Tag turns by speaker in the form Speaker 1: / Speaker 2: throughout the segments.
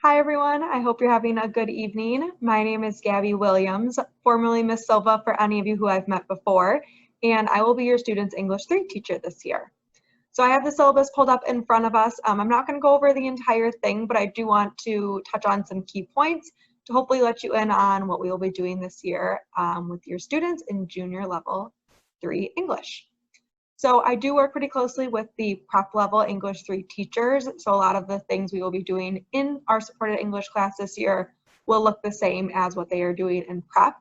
Speaker 1: Hi everyone, I hope you're having a good evening. My name is Gabby Williams, formerly Miss Silva for any of you who I've met before, and I will be your student's English 3 teacher this year. So I have the syllabus pulled up in front of us. I'm not going to go over the entire thing, but I do want to touch on some key points to hopefully let you in on what we will be doing this year with your students in junior level 3 English. So I do work pretty closely with the prep level English 3 teachers. So a lot of the things we will be doing in our supported English class this year will look the same as what they are doing in prep.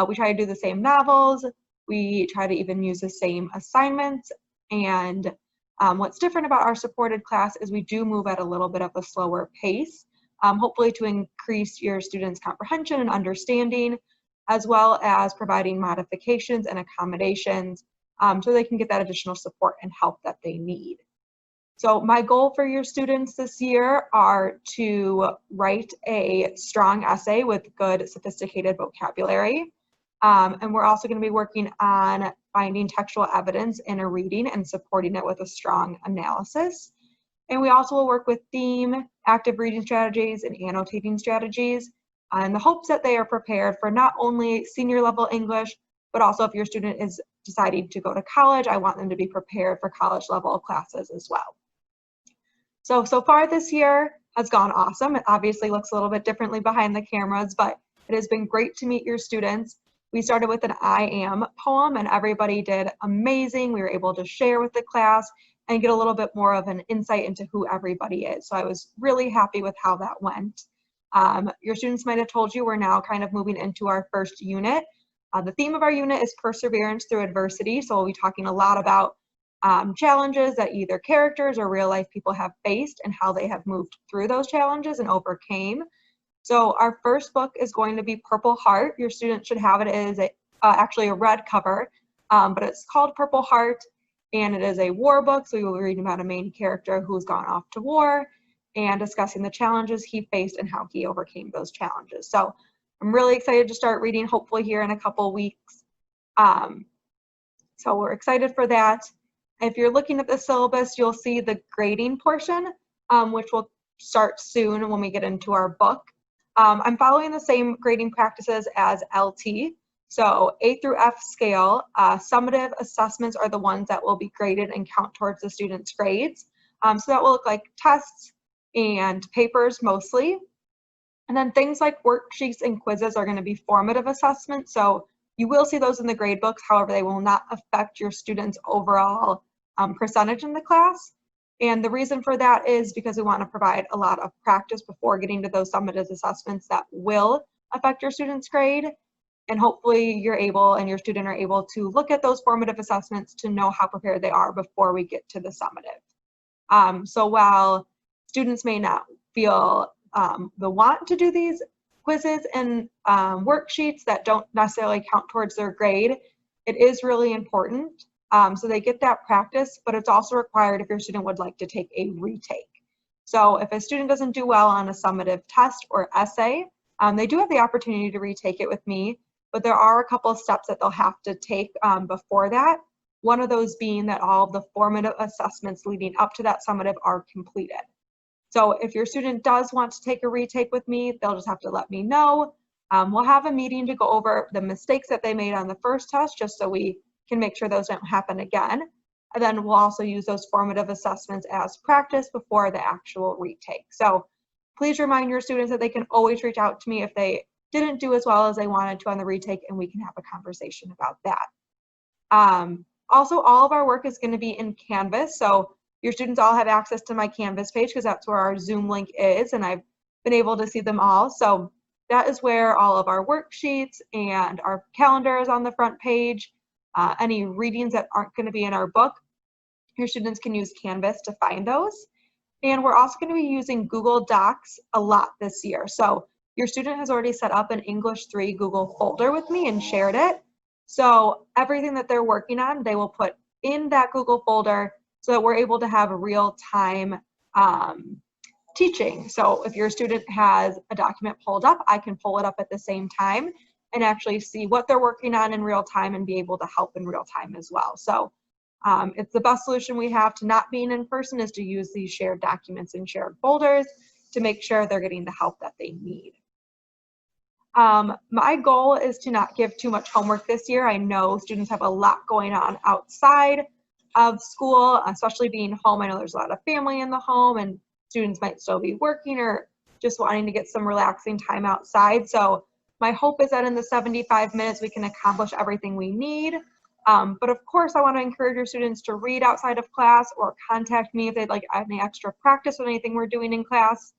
Speaker 1: We try to do the same novels. We try to even use the same assignments. And what's different about our supported class is we do move at a little bit of a slower pace, hopefully to increase your students' comprehension and understanding, as well as providing modifications and accommodations so they can get that additional support and help that they need. So my goal for your students this year are to write a strong essay with good sophisticated vocabulary. And we're also going to be working on finding textual evidence in a reading and supporting it with a strong analysis. And we also will work with theme, active reading strategies, and annotating strategies in the hopes that they are prepared for not only senior level English, but also if your student is deciding to go to college, I want them to be prepared for college level classes as well. So far this year has gone awesome. It obviously looks a little bit differently behind the cameras, but it has been great to meet your students. We started with an I am poem and everybody did amazing. We were able to share with the class and get a little bit more of an insight into who everybody is. So I was really happy with how that went. Your students might have told you we're now kind of moving into our first unit. The theme of our unit is perseverance through adversity. So we'll be talking a lot about challenges that either characters or real life people have faced and how they have moved through those challenges and overcame. So our first book is going to be Purple Heart. Your students should have it as actually a red cover, but it's called Purple Heart and it is a war book. So we will be reading about a main character who's gone off to war and discussing the challenges he faced and how he overcame those challenges. So I'm really excited to start reading, hopefully here in a couple weeks. So we're excited for that. If you're looking at the syllabus, you'll see the grading portion, which will start soon when we get into our book. I'm following the same grading practices as LT. So A through F scale, summative assessments are the ones that will be graded and count towards the students' grades. So that will look like tests and papers mostly. And then things like worksheets and quizzes are going to be formative assessments. So you will see those in the grade books. However, they will not affect your students' overall percentage in the class. And the reason for that is because we want to provide a lot of practice before getting to those summative assessments that will affect your student's grade. And hopefully you're able and your student are able to look at those formative assessments to know how prepared they are before we get to the summative. So while students may not feel the want to do these quizzes and worksheets that don't necessarily count towards their grade, it is really important. So they get that practice, but it's also required if your student would like to take a retake. So if a student doesn't do well on a summative test or essay, they do have the opportunity to retake it with me, but there are a couple of steps that they'll have to take before that. One of those being that all of the formative assessments leading up to that summative are completed. So if your student does want to take a retake with me, they'll just have to let me know. We'll have a meeting to go over the mistakes that they made on the first test, just so we can make sure those don't happen again. And then we'll also use those formative assessments as practice before the actual retake. So please remind your students that they can always reach out to me if they didn't do as well as they wanted to on the retake, and we can have a conversation about that. Also, all of our work is going to be in Canvas. So your students all have access to my Canvas page because that's where our Zoom link is, and I've been able to see them all. So that is where all of our worksheets and our calendar is on the front page. Any readings that aren't going to be in our book, your students can use Canvas to find those. And we're also going to be using Google Docs a lot this year. So your student has already set up an English 3 Google folder with me and shared it. So everything that they're working on, they will put in that Google folder so that we're able to have a real-time teaching. So if your student has a document pulled up, I can pull it up at the same time and actually see what they're working on in real time and be able to help in real time as well. So it's the best solution we have to not being in person is to use these shared documents and shared folders. to make sure they're getting the help that they need. My goal is to not give too much homework this year. I know students have a lot going on outside of school, especially being home. I know there's a lot of family in the home and students might still be working or just wanting to get some relaxing time outside. So my hope is that in the 75 minutes we can accomplish everything we need. But of course, I want to encourage your students to read outside of class or contact me if they'd like any extra practice with anything we're doing in class.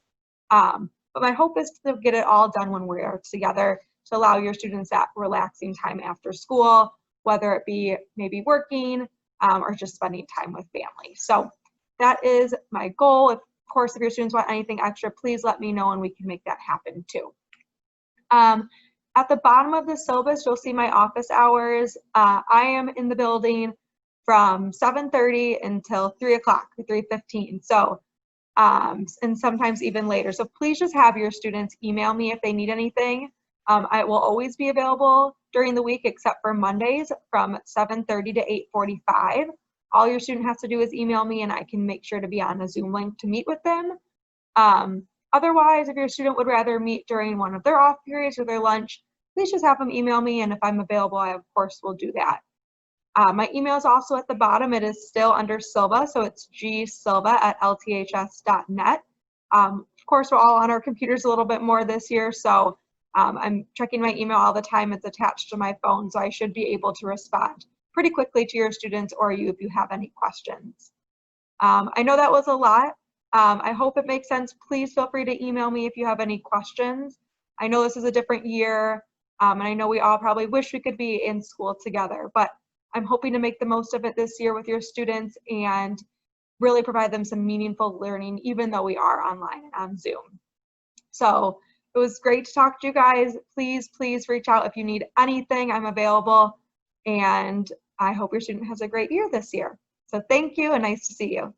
Speaker 1: But my hope is to get it all done when we're together to allow your students that relaxing time after school, whether it be maybe working or just spending time with family. So that is my goal. Of course, if your students want anything extra, please let me know and we can make that happen too. At the bottom of the syllabus, you'll see my office hours. I am in the building from 7:30 until 3 o'clock, 3:15. So and sometimes even later. So please just have your students email me if they need anything. I will always be available during the week except for Mondays from 7:30 to 8:45. All your student has to do is email me and I can make sure to be on a Zoom link to meet with them. Otherwise, if your student would rather meet during one of their off periods or their lunch, please just have them email me, and if I'm available, I of course will do that. My email is also at the bottom. It is still under Silva, so it's gsilva@lths.net. Of course, we're all on our computers a little bit more this year, so I'm checking my email all the time. It's attached to my phone, so I should be able to respond pretty quickly to your students or you if you have any questions. I know that was a lot. I hope it makes sense. Please feel free to email me if you have any questions. I know this is a different year, and I know we all probably wish we could be in school together, but I'm hoping to make the most of it this year with your students and really provide them some meaningful learning, even though we are online and on Zoom. So it was great to talk to you guys. Please, please reach out if you need anything. I'm available, and I hope your student has a great year this year. So thank you and nice to see you.